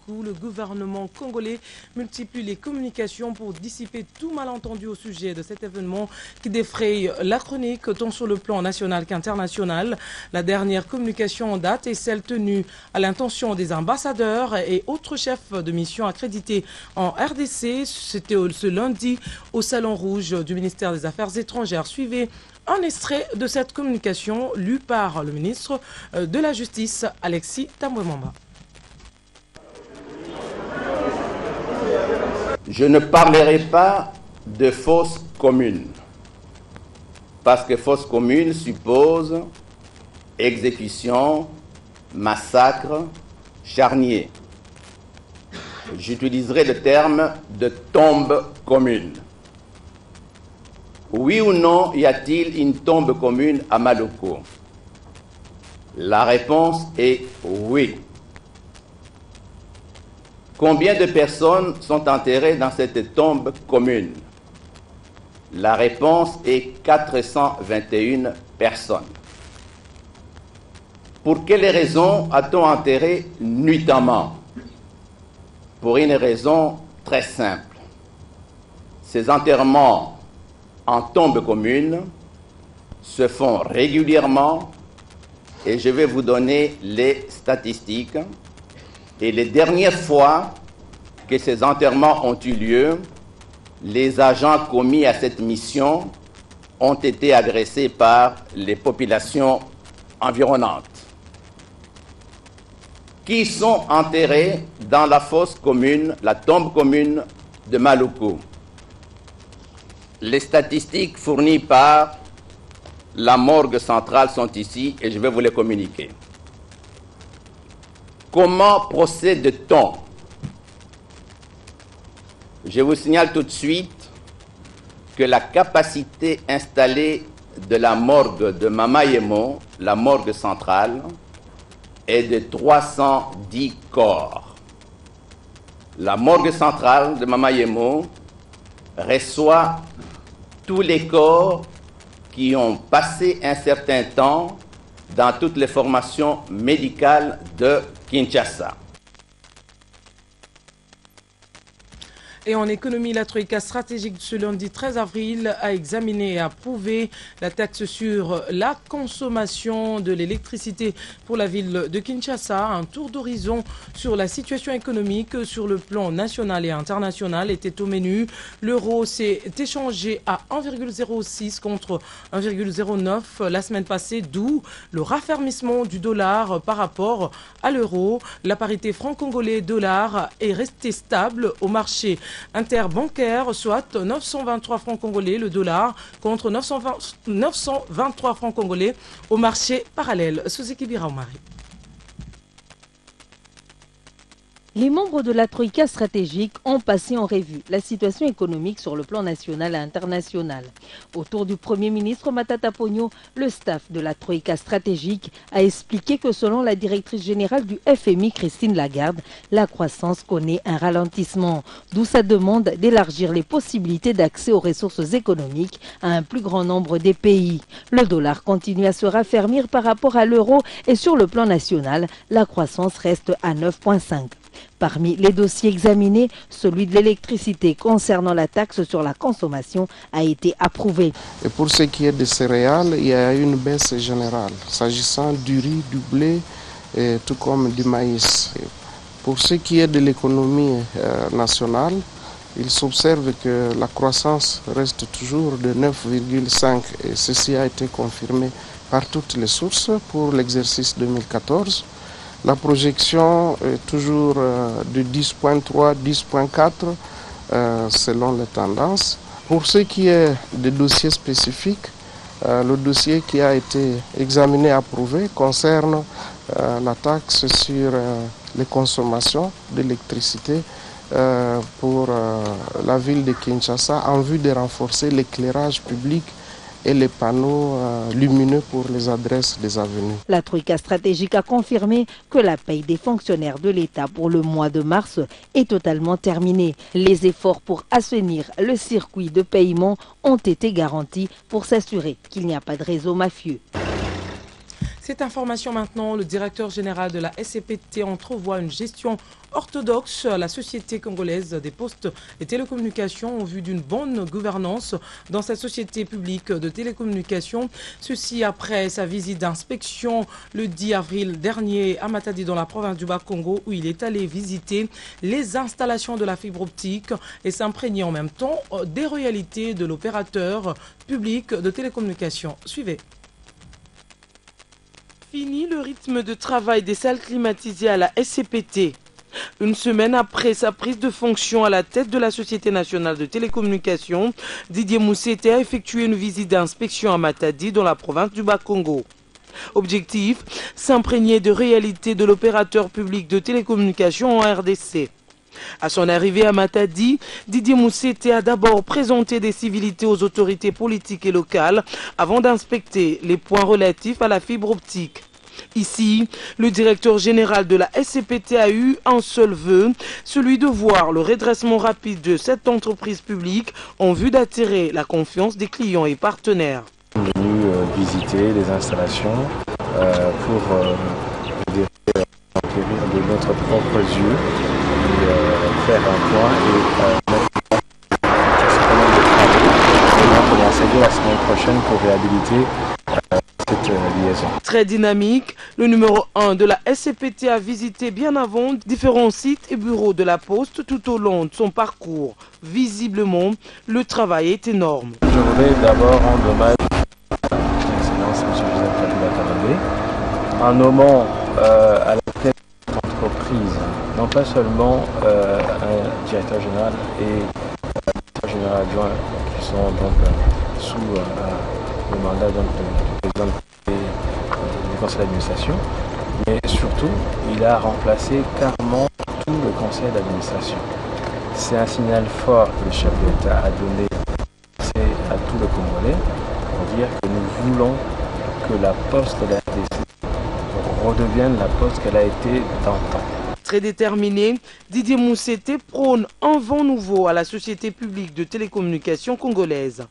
coup, le gouvernement congolais multiplie les communications pour dissiper tout malentendu au sujet de cet événement qui défraye la chronique tant sur le plan national qu'international. La dernière communication en date est celle tenue à l'intention des ambassadeurs et autres chefs de mission accrédités en RDC. C'était ce lundi au Salon Rouge du ministère des Affaires étrangères. Suivez un extrait de cette communication lu par le ministre de la Justice, Alexis Tambwe-Mwamba. Je ne parlerai pas de fosse commune, parce que fosse commune suppose exécution, massacre, charnier. J'utiliserai le terme de tombe commune. Oui ou non, y a-t-il une tombe commune à Maloko? La réponse est oui. Combien de personnes sont enterrées dans cette tombe commune? La réponse est 421 personnes. Pour quelles raisons a-t-on enterré nuitamment? Pour une raison très simple. Ces enterrements en tombe commune se font régulièrement et je vais vous donner les statistiques. Et les dernières fois que ces enterrements ont eu lieu, les agents commis à cette mission ont été agressés par les populations environnantes. Qui sont enterrés dans la fosse commune, la tombe commune de Maloko? Les statistiques fournies par la morgue centrale sont ici et je vais vous les communiquer. Comment procède-t-on? Je vous signale tout de suite que la capacité installée de la morgue de Mamayemo, la morgue centrale, est de 310 corps. La morgue centrale de Mamayemo reçoit tous les corps qui ont passé un certain temps dans toutes les formations médicales de Kinshasa. Et en économie, la Troïka stratégique ce lundi 13 avril a examiné et approuvé la taxe sur la consommation de l'électricité pour la ville de Kinshasa. Un tour d'horizon sur la situation économique sur le plan national et international était au menu. L'euro s'est échangé à 1,06 contre 1,09 la semaine passée, d'où le raffermissement du dollar par rapport à l'euro. La parité franc-congolais-dollar est restée stable au marché interbancaire, soit 923 francs congolais le dollar contre 923 francs congolais au marché parallèle. Souziki Biraoumari. Les membres de la Troïka stratégique ont passé en revue la situation économique sur le plan national et international. Autour du Premier ministre Matata Ponyo, le staff de la Troïka stratégique a expliqué que selon la directrice générale du FMI, Christine Lagarde, la croissance connaît un ralentissement, d'où sa demande d'élargir les possibilités d'accès aux ressources économiques à un plus grand nombre des pays. Le dollar continue à se raffermir par rapport à l'euro et sur le plan national, la croissance reste à 9,5. Parmi les dossiers examinés, celui de l'électricité concernant la taxe sur la consommation a été approuvé. Et pour ce qui est des céréales, il y a une baisse générale, s'agissant du riz, du blé, et tout comme du maïs. Pour ce qui est de l'économie nationale, il s'observe que la croissance reste toujours de 9,5 et ceci a été confirmé par toutes les sources pour l'exercice 2014. La projection est toujours de 10,3, 10,4 selon les tendances. Pour ce qui est des dossiers spécifiques, le dossier qui a été examiné et approuvé concerne la taxe sur les consommations d'électricité pour la ville de Kinshasa en vue de renforcer l'éclairage public et les panneaux lumineux pour les adresses des avenues. La Troïka stratégique a confirmé que la paye des fonctionnaires de l'État pour le mois de mars est totalement terminée. Les efforts pour assainir le circuit de paiement ont été garantis pour s'assurer qu'il n'y a pas de réseau mafieux. Cette information maintenant, le directeur général de la SCPT entrevoit une gestion orthodoxe à la Société congolaise des postes et télécommunications en vue d'une bonne gouvernance dans cette société publique de télécommunications. Ceci après sa visite d'inspection le 10 avril dernier à Matadi dans la province du Bas-Congo où il est allé visiter les installations de la fibre optique et s'imprégner en même temps des réalités de l'opérateur public de télécommunications. Suivez. Fini le rythme de travail des salles climatisées à la SCPT. Une semaine après sa prise de fonction à la tête de la Société nationale de télécommunications, Didier Moussete a effectué une visite d'inspection à Matadi dans la province du Bas-Congo. Objectif, s'imprégner de réalités de l'opérateur public de télécommunications en RDC. À son arrivée à Matadi, Didier Moussete a d'abord présenté des civilités aux autorités politiques et locales avant d'inspecter les points relatifs à la fibre optique. Ici, le directeur général de la SCPT a eu un seul vœu, celui de voir le redressement rapide de cette entreprise publique en vue d'attirer la confiance des clients et partenaires. Nous sommes venus visiter les installations pour acquérir de notre propre yeux. Faire un point et mettre un certain nombre de travaux. Et on commencer la semaine prochaine pour réhabiliter cette liaison. Très dynamique, le numéro 1 de la SCPT a visité bien avant différents sites et bureaux de la Poste tout au long de son parcours. Visiblement, le travail est énorme. Je voudrais d'abord rendre hommage à l'excellence M. Joseph Kabila Karamé en nommant à la tête de l'entreprise non pas seulement un directeur général et un directeur général adjoint qui sont donc sous le mandat du président du conseil d'administration, mais surtout il a remplacé carrément tout le conseil d'administration. C'est un signal fort que le chef d'État a donné à tout le Congolais pour dire que nous voulons que la poste de la RDC redevienne la poste qu'elle a été d'antan. Très déterminé, Didier Moussete prône un vent nouveau à la société publique de télécommunications congolaise.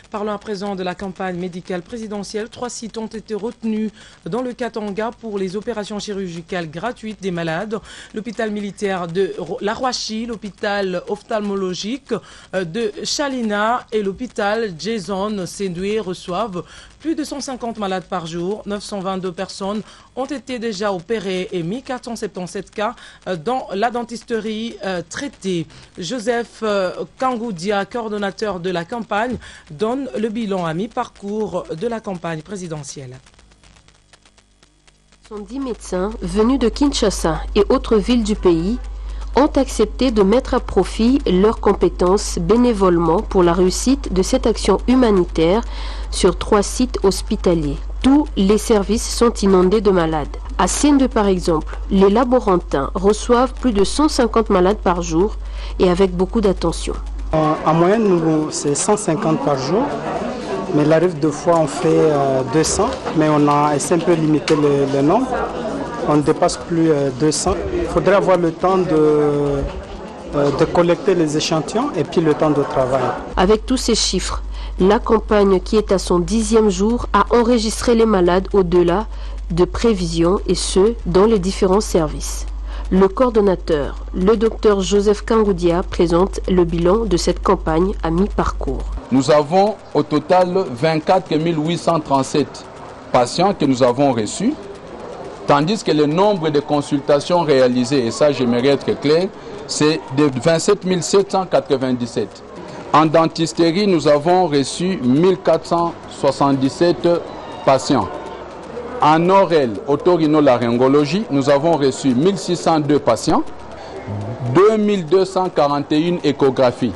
Parlons à présent de la campagne médicale présidentielle. 3 sites ont été retenus dans le Katanga pour les opérations chirurgicales gratuites des malades. L'hôpital militaire de La Roachie, l'hôpital ophtalmologique de Chalina et l'hôpital Jason Sendoué reçoivent plus de 150 malades par jour. 922 personnes ont été déjà opérées et 1477 cas dans la dentisterie traitée. Joseph Kangoudia, coordonnateur de la campagne, donne le bilan à mi-parcours de la campagne présidentielle. 70 médecins venus de Kinshasa et autres villes du pays ont accepté de mettre à profit leurs compétences bénévolement pour la réussite de cette action humanitaire sur 3 sites hospitaliers. Tous les services sont inondés de malades. À Sendoué par exemple, les laborantins reçoivent plus de 150 malades par jour et avec beaucoup d'attention. En moyenne, c'est 150 par jour, mais il arrive 2 fois on fait 200, mais on a essayé un peu limiter le nombre. On ne dépasse plus 200. Il faudrait avoir le temps de collecter les échantillons et puis le temps de travail. Avec tous ces chiffres, la campagne qui est à son 10e jour a enregistré les malades au-delà de prévisions et ce, dans les différents services. Le coordonnateur, le docteur Joseph Kangoudia, présente le bilan de cette campagne à mi-parcours. Nous avons au total 24 837 patients que nous avons reçus, tandis que le nombre de consultations réalisées, et ça j'aimerais être clair, c'est de 27 797. En dentisterie, nous avons reçu 1477 patients. En ORL, otorhinolaryngologie, nous avons reçu 1602 patients. 2241 échographies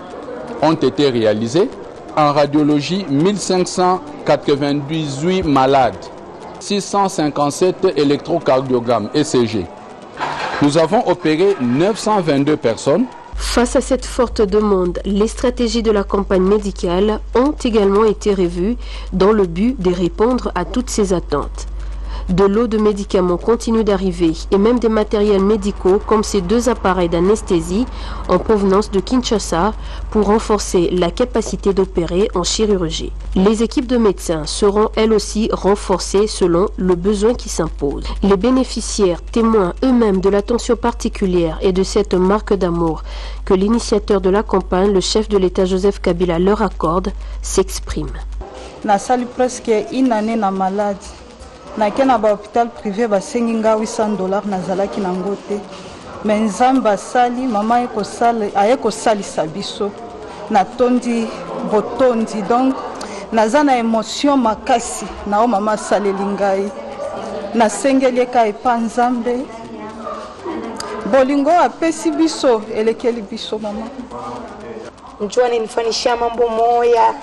ont été réalisées. En radiologie, 1598 malades. 657 électrocardiogrammes ECG. Nous avons opéré 922 personnes. Face à cette forte demande, les stratégies de la campagne médicale ont également été revues dans le but de répondre à toutes ces attentes. De l'eau de médicaments continue d'arriver et même des matériels médicaux comme ces 2 appareils d'anesthésie en provenance de Kinshasa pour renforcer la capacité d'opérer en chirurgie. Les équipes de médecins seront elles aussi renforcées selon le besoin qui s'impose. Les bénéficiaires, témoins eux-mêmes de l'attention particulière et de cette marque d'amour que l'initiateur de la campagne, le chef de l'État Joseph Kabila, leur accorde, s'expriment. Na sali presque une année na malade. Na kena ba hôpital privé ba senginga $800 na zalaki na ngote. Mais nzamba sali mama eko sali sabiso. Na tondi botondi donc nazana émotion makasi na o mama sali lingai. Na sengeli ka epa nzambe. Bolingo apesi biso elekeli biso mama. Njua nifanishia mambo moya.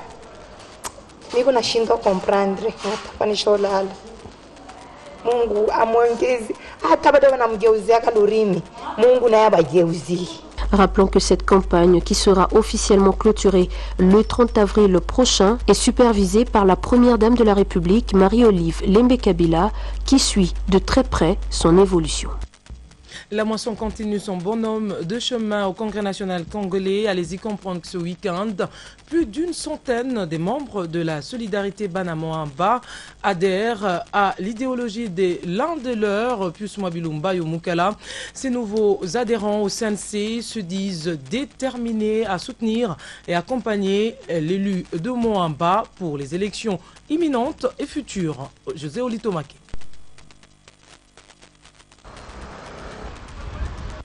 Niko nashindwa comprendre hata lala. Mungu amwongeze hata bado wanamgeuzia kalorimi. Mungu naye abageuzi. Rappelons que cette campagne, qui sera officiellement clôturée le 30 avril prochain, est supervisée par la première dame de la République, Marie-Olive Lembe Kabila, qui suit de très près son évolution. La moisson continue son bonhomme de chemin au Congrès national congolais. Allez-y comprendre que ce week-end, plus d'une centaine des membres de la Solidarité Banamoamba adhèrent à l'idéologie de l'un de leurs, Pius Mwabilumba Yomukala. Ces nouveaux adhérents au CNC se disent déterminés à soutenir et accompagner l'élu de Moamba pour les élections imminentes et futures. José Olitomake.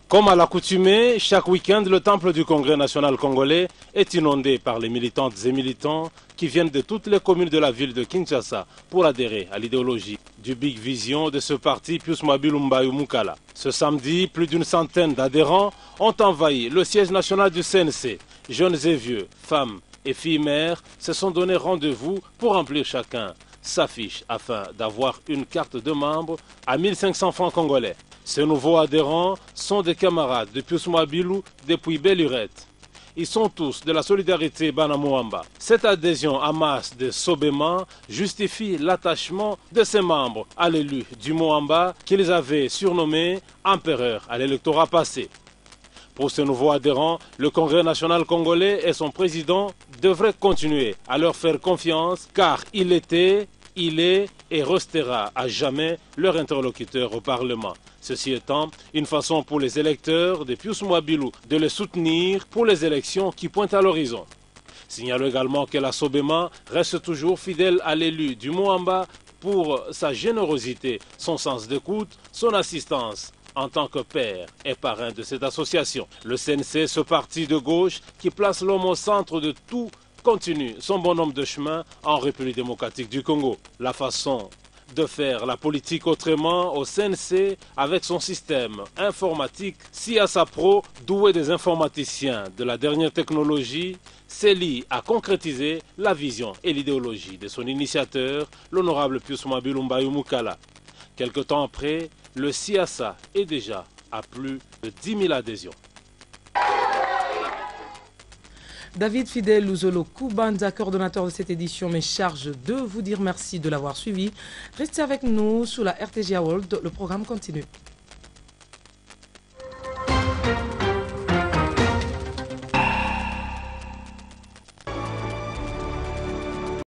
Comme à l'accoutumée, chaque week-end, le temple du Congrès national congolais est inondé par les militantes et militants qui viennent de toutes les communes de la ville de Kinshasa pour adhérer à l'idéologie du Big Vision de ce parti Pius Mwabilumba Yomukala. Ce samedi, plus d'une centaine d'adhérents ont envahi le siège national du CNC. Jeunes et vieux, femmes et filles mères se sont donné rendez-vous pour remplir chacun sa fiche afin d'avoir une carte de membre à 1500 francs congolais. Ces nouveaux adhérents sont des camarades de Pius Mwabilu depuis belle lurette. Ils sont tous de la solidarité Banamoamba. Cette adhésion en masse de Sobema justifie l'attachement de ses membres à l'élu du Moamba qu'ils avaient surnommé empereur à l'électorat passé. Pour ces nouveaux adhérents, le Congrès national congolais et son président devraient continuer à leur faire confiance car il était, il est et restera à jamais leur interlocuteur au Parlement. Ceci étant, une façon pour les électeurs de Pius Mwabilu de les soutenir pour les élections qui pointent à l'horizon. Signalons également que la Sobema reste toujours fidèle à l'élu du Moamba pour sa générosité, son sens d'écoute, son assistance en tant que père et parrain de cette association. Le CNC, ce parti de gauche qui place l'homme au centre de tout, continue son bonhomme de chemin en République démocratique du Congo. La façon de faire la politique autrement au CNC avec son système informatique CIASA Pro, doué des informaticiens de la dernière technologie, s'élie à concrétiser la vision et l'idéologie de son initiateur, l'honorable Pius Mwabilumba Yomukala. Quelque temps après, le CIASA est déjà à plus de 10 000 adhésions. David Fidel Luzolo Kubanza, coordonnateur de cette édition, me charge de vous dire merci de l'avoir suivi. Restez avec nous sur la RTGA World, le programme continue.